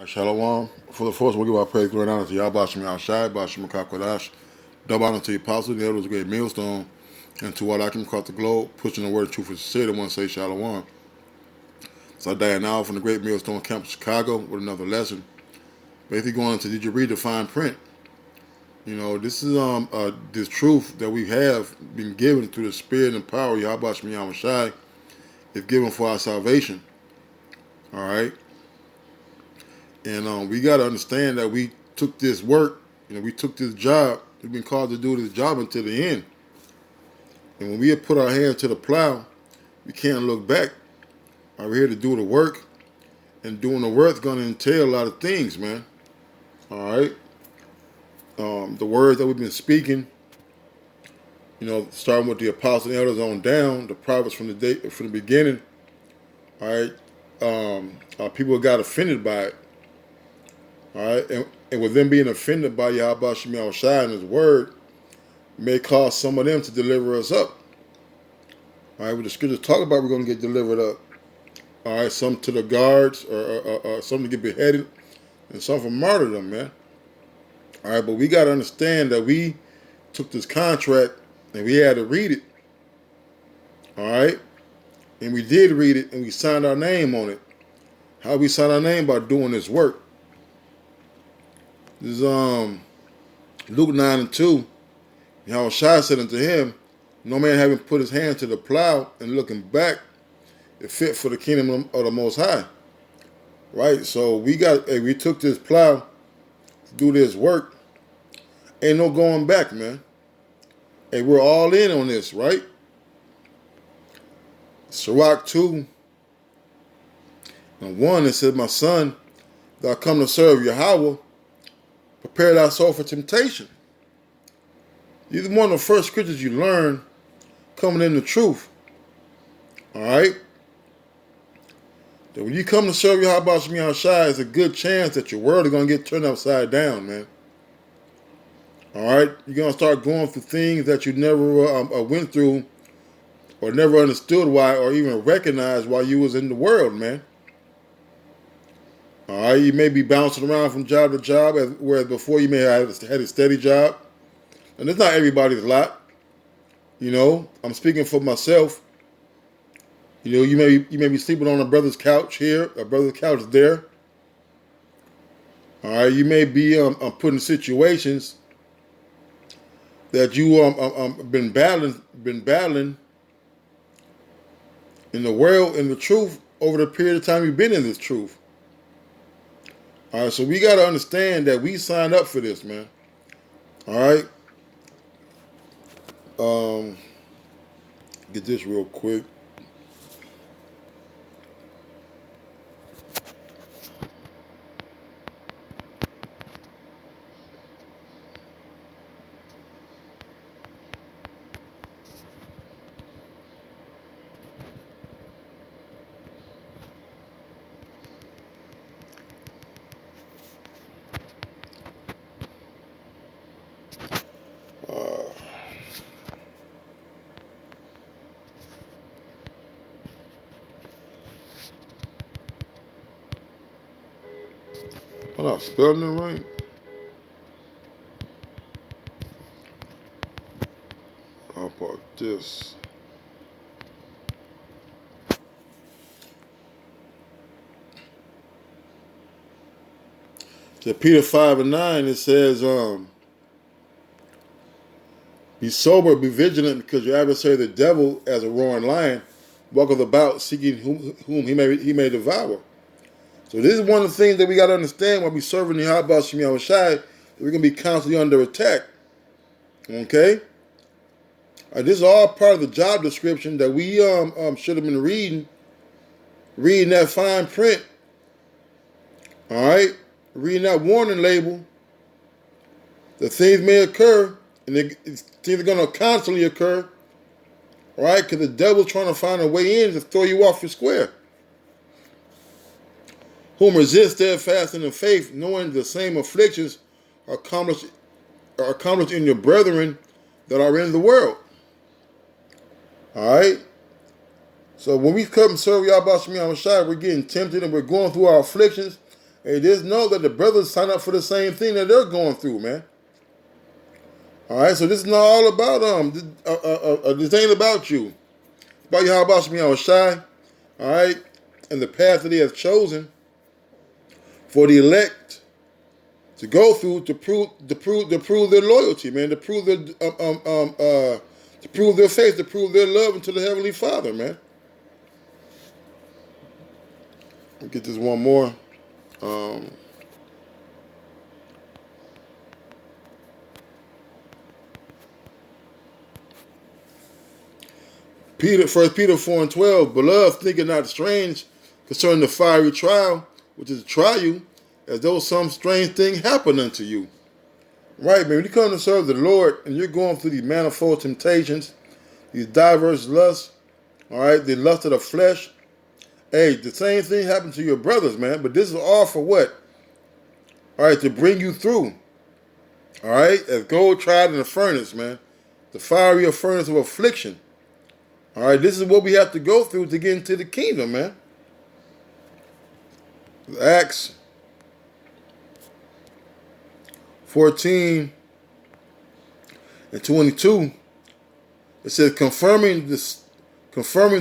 Shalom. For the first, we'll give our praise, glory, and honor to Yahweh Shem Shai, Bashem Kakwadash. Double honor to the apostle, the elders, a great millstone, and to all I can across the globe, pushing the word of truth for sincerity. One say Shalom. So I die now from the great millstone camp of Chicago with another lesson. Basically going into did you read the fine print? You know, this is this truth that we have been given through the spirit and power of Yahweh Shem Shai is given for our salvation. All right. And we got to understand that we took this work, we took this job. We've been called to do this job until the end. And when we have put our hand to the plow, we can't look back. We're here to do the work, and doing the work is going to entail a lot of things, man. All right. The words that we've been speaking, starting with the apostles and elders on down, the prophets from the beginning. All right. People got offended by it. All right, and with them being offended by Yahweh Shem Shai and His word, may cause some of them to deliver us up. All right, what the scriptures talk about, we're going to get delivered up. All right, some to the guards, or some to get beheaded, and some for martyrdom, man. All right, but we got to understand that we took this contract and we had to read it. All right, and we did read it, and we signed our name on it. How we signed our name? By doing this work. This is Luke 9:2. Yahweh Shai said unto him, no man having put his hand to the plow and looking back is fit for the kingdom of the Most High. Right? So we took this plow to do this work. Ain't no going back, man. Hey, we're all in on this, right? Sirach 2 and 1, it says, my son, thou come to serve Yahweh, prepare thy soul for temptation. These are one of the first scriptures you learn coming in the truth. All right? That when you come to serve Yahweh Shem Shai, it's a good chance that your world is going to get turned upside down, man. All right? You're going to start going through things that you never went through or never understood why or even recognized while you was in the world, man. All right? You may be bouncing around from job to job, whereas before you may have had a steady job. And it's not everybody's lot. I'm speaking for myself. You may be sleeping on a brother's couch here, a brother's couch there. All right, you may be put in situations that you been battling in the world, in the truth, over the period of time you've been in this truth. All right, so we got to understand that we signed up for this, man. All right. Get this real quick. I'm not spelling it right. How about this? To Peter 5:9, it says, be sober, be vigilant, because your adversary, the devil, as a roaring lion, walketh about seeking whom he may devour. So this is one of the things that we got to understand when we serving the Yahweh Shem Shai, that we're going to be constantly under attack. Okay? This is all part of the job description that we should have been reading that fine print. All right? Reading that warning label that things may occur, and things are going to constantly occur, right? Because the devil's trying to find a way in to throw you off your square. Whom resist steadfast in the faith, knowing the same afflictions are accomplished in your brethren that are in the world. All right? So when we come and serve Yahweh Shem Shai, we're getting tempted and we're going through our afflictions. Hey, just know that the brothers sign up for the same thing that they're going through, man. All right, so this is not all about this ain't about you. It's about you. How about me? I was shy. All right, and the path that He has chosen for the elect to go through to prove their loyalty, man, to prove their faith, to prove their love unto the Heavenly Father, man. Let me get this one more. First Peter 4:12, beloved, think it not strange concerning the fiery trial, which is to try you, as though some strange thing happened unto you. Right, man. When you come to serve the Lord and you're going through these manifold temptations, these diverse lusts, all right, the lust of the flesh. Hey, the same thing happened to your brothers, man. But this is all for what? All right, to bring you through. All right, as gold tried in the furnace, man. The fiery furnace of affliction. All right, this is what we have to go through to get into the kingdom, man. Acts 14 and 22. It says, confirming the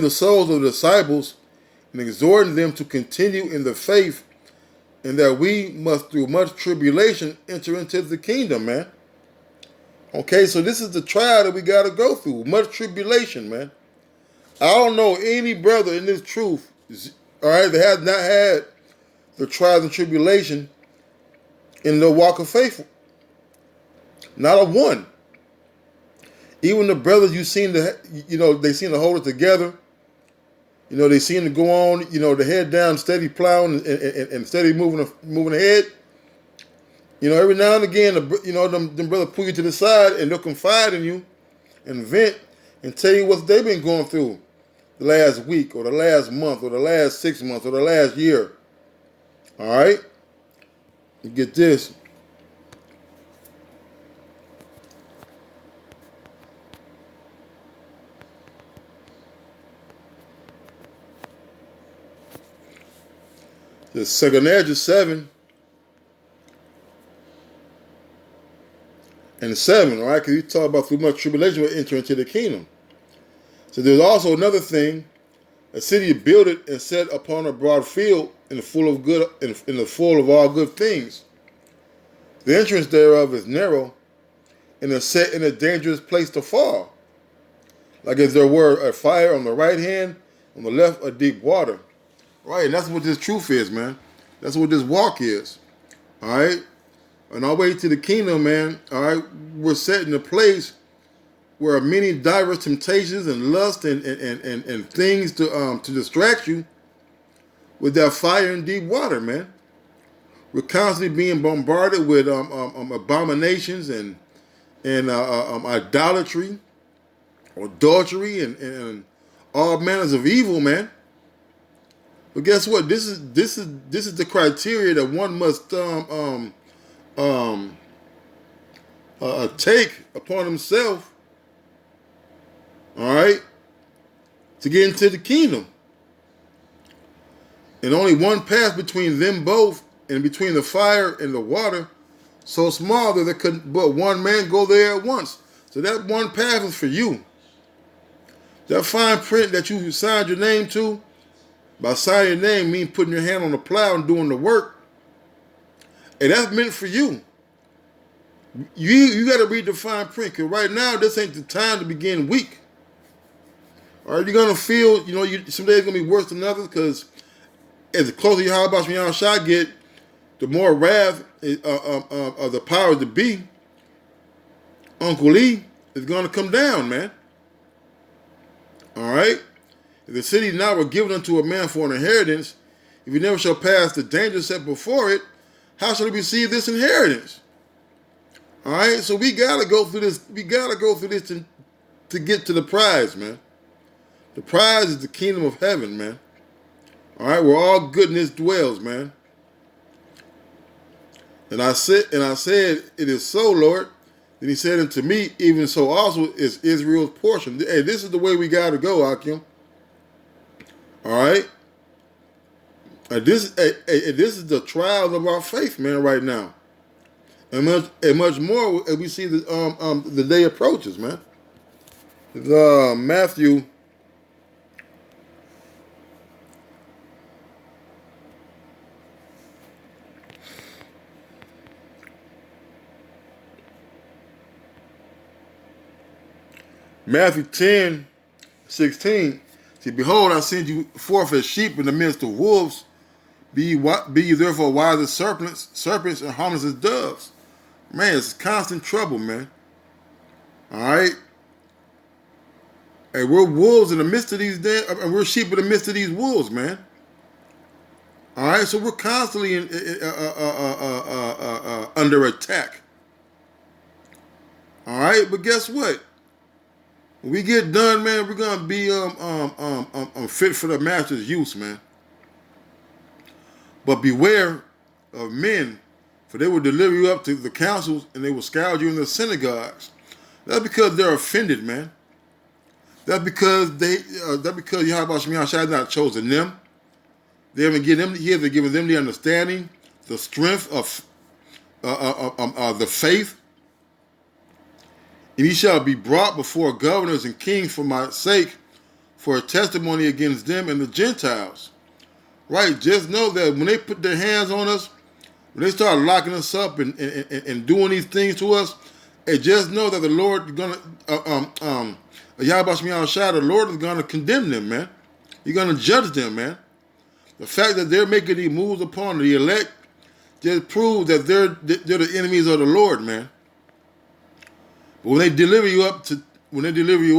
souls of the disciples and exhorting them to continue in the faith, and that we must through much tribulation enter into the kingdom, man. Okay, so this is the trial that we got to go through. Much tribulation, man. I don't know any brother in this truth, all right, that has not had the trials and tribulation in their walk of faith. Not a one. Even the brothers you seem to, they seem to hold it together. They seem to go on, the head down, steady plowing and steady moving ahead. Every now and again, them brothers pull you to the side and they'll confide in you and vent and tell you what they've been going through the last week or the last month or the last 6 months or the last year. All right? You get this. The 2 Ezra 7 and 7, all right? Because you talk about through much tribulation will enter into the kingdom. So there's also another thing: a city builded and set upon a broad field, and full of all good things. The entrance thereof is narrow, and is set in a dangerous place to fall. Like as there were a fire on the right hand, on the left a deep water. Right, and that's what this truth is, man. That's what this walk is. All right? On our way to the kingdom, man, all right, we're set in a place where many diverse temptations and lust and things to distract you with that fire and deep water, man. We're constantly being bombarded with abominations and idolatry, adultery, and all manners of evil, man. But guess what? This is the criteria that one must take upon himself. All right, to get into the kingdom. And only one path between them both, and between the fire and the water, so small that there could but one man go there at once. So that one path is for you. That fine print that you signed your name to, by signing your name means putting your hand on the plow and doing the work. And that's meant for you. You got to read the fine print, because right now this ain't the time to begin weak. All right, you're going to feel, some days going to be worse than others, because as the closer you Yahweh B'Shem Shah get, the more wrath of the power to be, Uncle Lee, is going to come down, man. All right? If the city now were given unto a man for an inheritance, if he never shall pass the danger set before it, how shall he receive this inheritance? All right? So we got to go through this. We got to go through this to get to the prize, man. The prize is the kingdom of heaven, man. All right? Where all goodness dwells, man. And I said, it is so, Lord. Then he said unto me, even so also is Israel's portion. Hey, this is the way we got to go, Akim. All right? This is the trials of our faith, man, right now. And much more as we see the day approaches, man. Matthew. Matthew 10:16. See, behold, I send you forth as sheep in the midst of wolves. Be you therefore wise as serpents and harmless as doves. Man, it's constant trouble, man. All right? And we're wolves in the midst of these and we're sheep in the midst of these wolves, man. All right? So we're constantly under attack. All right? But guess what? When we get done, man, we're gonna be fit for the master's use, man. But beware of men, for they will deliver you up to the councils and they will scourge you in the synagogues. That's because they're offended, man. That's because Yahweh Shemiah has not chosen them. They haven't given them. He hasn't given them the understanding, the strength of the faith. And he shall be brought before governors and kings for my sake, for a testimony against them and the Gentiles. Right? Just know that when they put their hands on us, when they start locking us up and doing these things to us, and just know that the Lord is gonna Yahweh Shemiah Shai, the Lord is gonna condemn them, man. He's gonna judge them, man. The fact that they're making these moves upon the elect just proves that they're the enemies of the Lord, man. But when they deliver you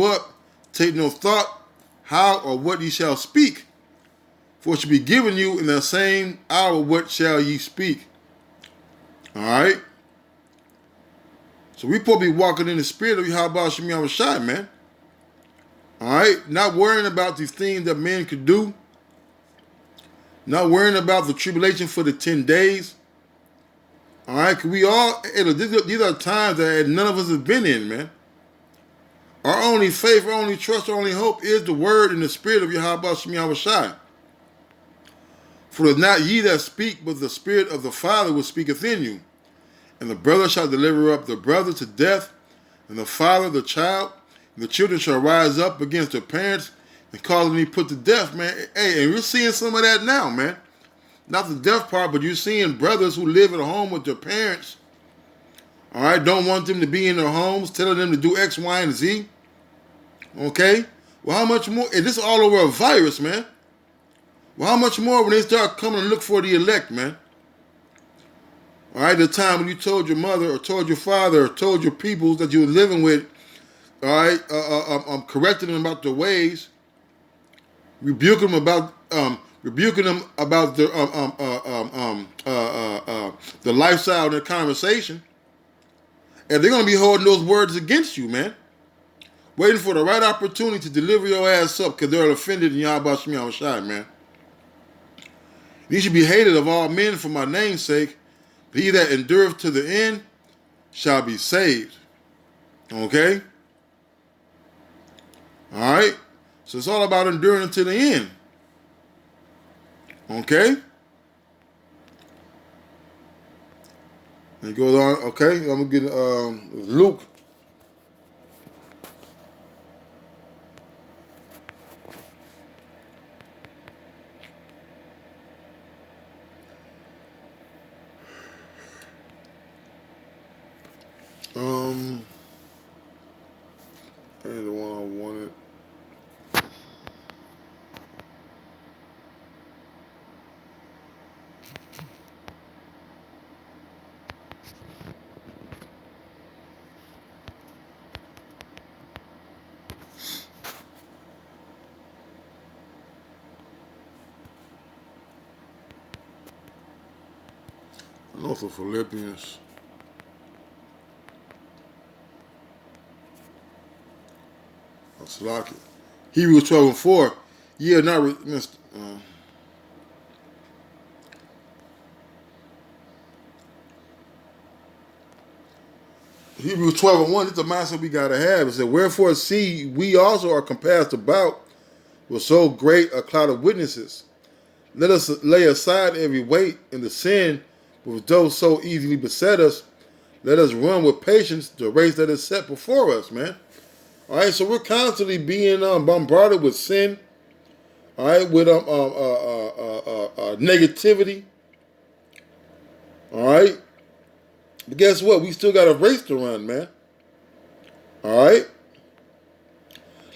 up, take no thought how or what ye shall speak, for it shall be given you in the same hour what shall ye speak. All right? So we supposed to be walking in the spirit of Yahweh Shemiah Shai, man. All right? Not worrying about these things that men could do. Not worrying about the tribulation for the 10 days. All right? Because these are times that none of us have been in, man. Our only faith, our only trust, our only hope is the word and the spirit of Yahweh Shemiah Shai. For it is not ye that speak, but the Spirit of the Father which speaketh in you. And the brother shall deliver up the brother to death, and the father the child, and the children shall rise up against their parents and cause them to be put to death, man. Hey, and we're seeing some of that now, man. Not the death part, but you're seeing brothers who live at home with their parents, all right, don't want them to be in their homes, telling them to do X, Y, and Z. Okay? Well, how much more? And this is all over a virus, man. Well, how much more when they start coming and look for the elect, man? All right, the time when you told your mother or told your father or told your people that you were living with, all right, correcting them about their ways, rebuking them about the lifestyle and their conversation, and they're gonna be holding those words against you, man. Waiting for the right opportunity to deliver your ass up because they're offended in Yahweh Shemiah Shai, man. Ye should be hated of all men for my name's sake, but he that endureth to the end shall be saved. Okay? All right? So it's all about enduring to the end. Okay? And it goes on, okay? I'm going to get Luke. And the one I wanted. And also Philippians. Salaki. Hebrews 12:4. Ye are not Hebrews 12:1. It's the mindset we gotta have. It said, wherefore see we also are compassed about with so great a cloud of witnesses. Let us lay aside every weight and the sin which does so easily beset us. Let us run with patience the race that is set before us, man. All right, so we're constantly being bombarded with sin. All right, with negativity. All right, but guess what? We still got a race to run, man. All right,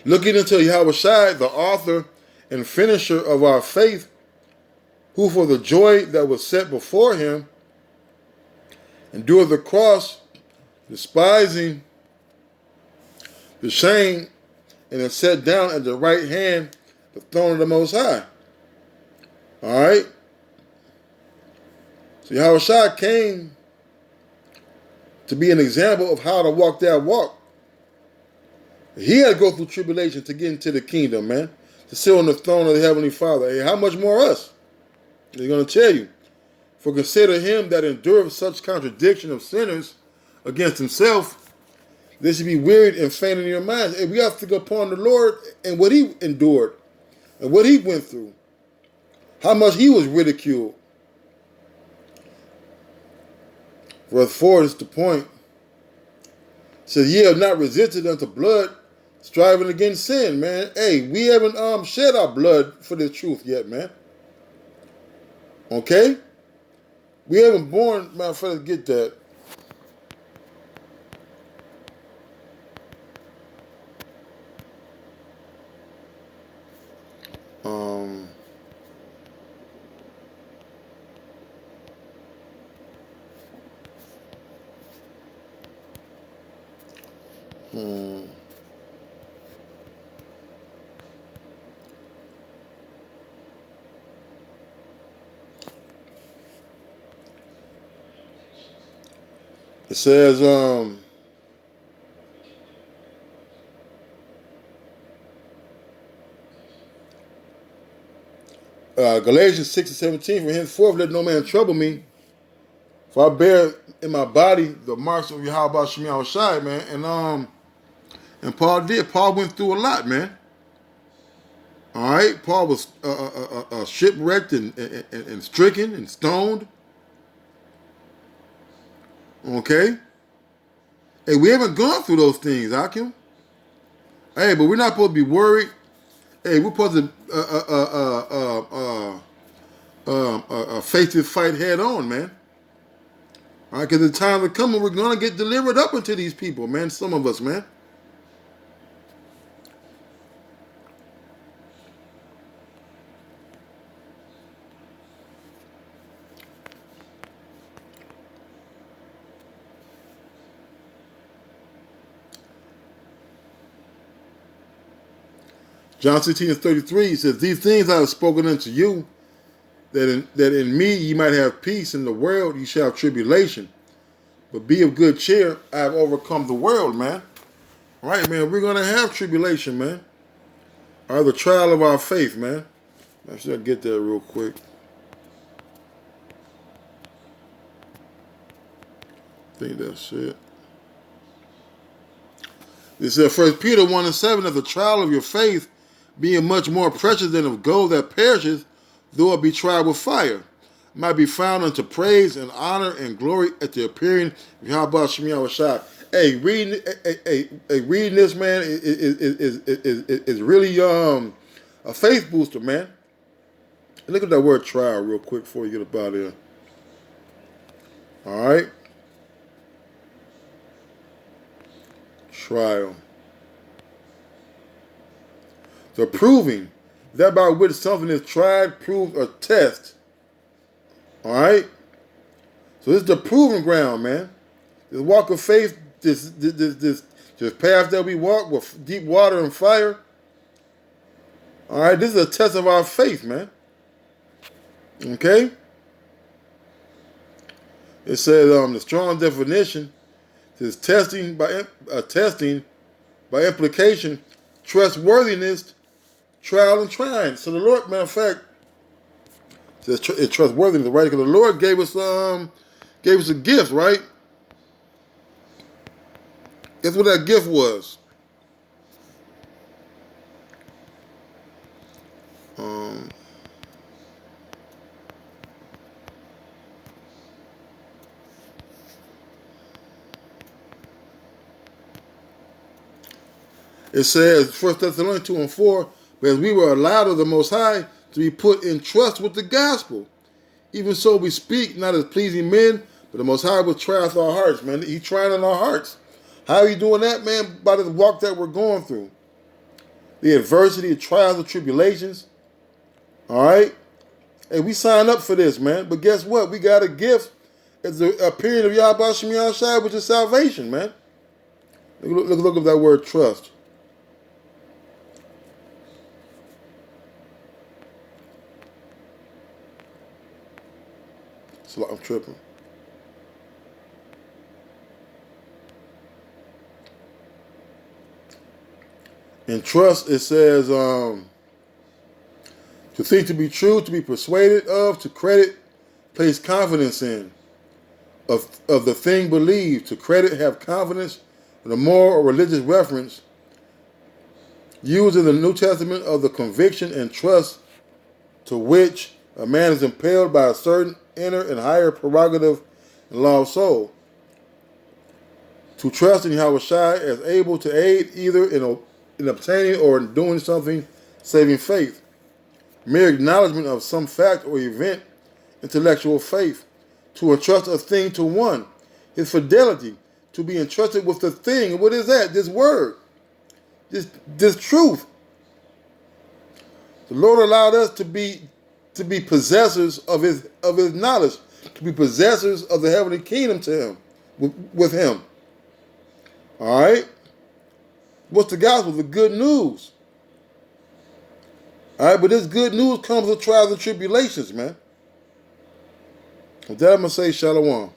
looking into Yahweh Shai, the author and finisher of our faith, who for the joy that was set before him endured the cross, despising the shame, and is set down at the right hand, the throne of the Most High. All right. So Yahweh Shai came to be an example of how to walk that walk. He had to go through tribulation to get into the kingdom, man, to sit on the throne of the Heavenly Father. Hey, how much more us? He's going to tell you. For consider him that endured such contradiction of sinners against himself. This should be wearied and faint in your minds. Hey, we have to go upon the Lord and what he endured and what he went through. How much he was ridiculed. Verse 4 is the point. It says, ye have not resisted unto blood, striving against sin, man. Hey, we haven't shed our blood for the truth yet, man. Okay? We haven't born, my friends, get that. Um, hmm. It says, Galatians 6:17, for henceforth let no man trouble me, for I bear in my body the marks of Yahweh Shem Yahweh Shai, man. And Paul did. Paul went through a lot, man. All right, Paul was shipwrecked and stricken and stoned. Okay, hey, we haven't gone through those things, Akim. Hey, but we're not supposed to be worried. Hey, we're supposed to face this fight head on, man. All right, because the time is coming, we're gonna get delivered up into these people, man. Some of us, man. John 16:33 says, these things I have spoken unto you, that in me ye might have peace. In the world ye shall have tribulation. But be of good cheer, I have overcome the world, man. All right, man, we're going to have tribulation, man. All right, the trial of our faith, man. I should get there real quick. I think that's it. It says, 1 Peter 1:7, that the trial of your faith, being much more precious than of gold that perishes, though it be tried with fire, might be found unto praise and honor and glory at the appearing of Yahweh Shem Yahweh Shai. Hey, reading this, man, is really a faith booster, man. Look at that word trial real quick before you get up out of here. All right, trial. The proving, that by which something is tried, proved, or tested. All right? So this is the proving ground, man. This walk of faith, this path that we walk with deep water and fire. All right? This is a test of our faith, man. Okay? It says the strong definition is testing by implication, trustworthiness, trial and trying. So the Lord, matter of fact, says it's trustworthiness, right? Because the Lord gave us a gift, right? Guess what that gift was? It says, 1 Thessalonians 2 and 4, but as we were allowed of the Most High to be put in trust with the gospel, even so we speak not as pleasing men, but the Most High will try out our hearts, man. He's trying in our hearts. How are you doing that, man? By the walk that we're going through. The adversity, the trials, the tribulations. All right? Hey, we signed up for this, man. But guess what? We got a gift. It's a period of Yahweh Shem Yahshai, which is salvation, man. Look at that word trust. So I'm tripping. In trust, it says to think to be true, to be persuaded of, to credit, place confidence in, of the thing believed, to credit, have confidence, in a moral or religious reference used in the New Testament of the conviction and trust to which a man is impelled by a certain inner and higher prerogative and law of soul. To trust in Yahweh Shai as able to aid either in obtaining or in doing something, saving faith. Mere acknowledgement of some fact or event, intellectual faith. To entrust a thing to one. His fidelity. To be entrusted with the thing. What is that? This word. This truth. The Lord allowed us to be possessors of his knowledge, to be possessors of the heavenly kingdom to him, with him. All right? What's the gospel? The good news. All right, but this good news comes with trials and tribulations, man. With that, I'm going to say shalom.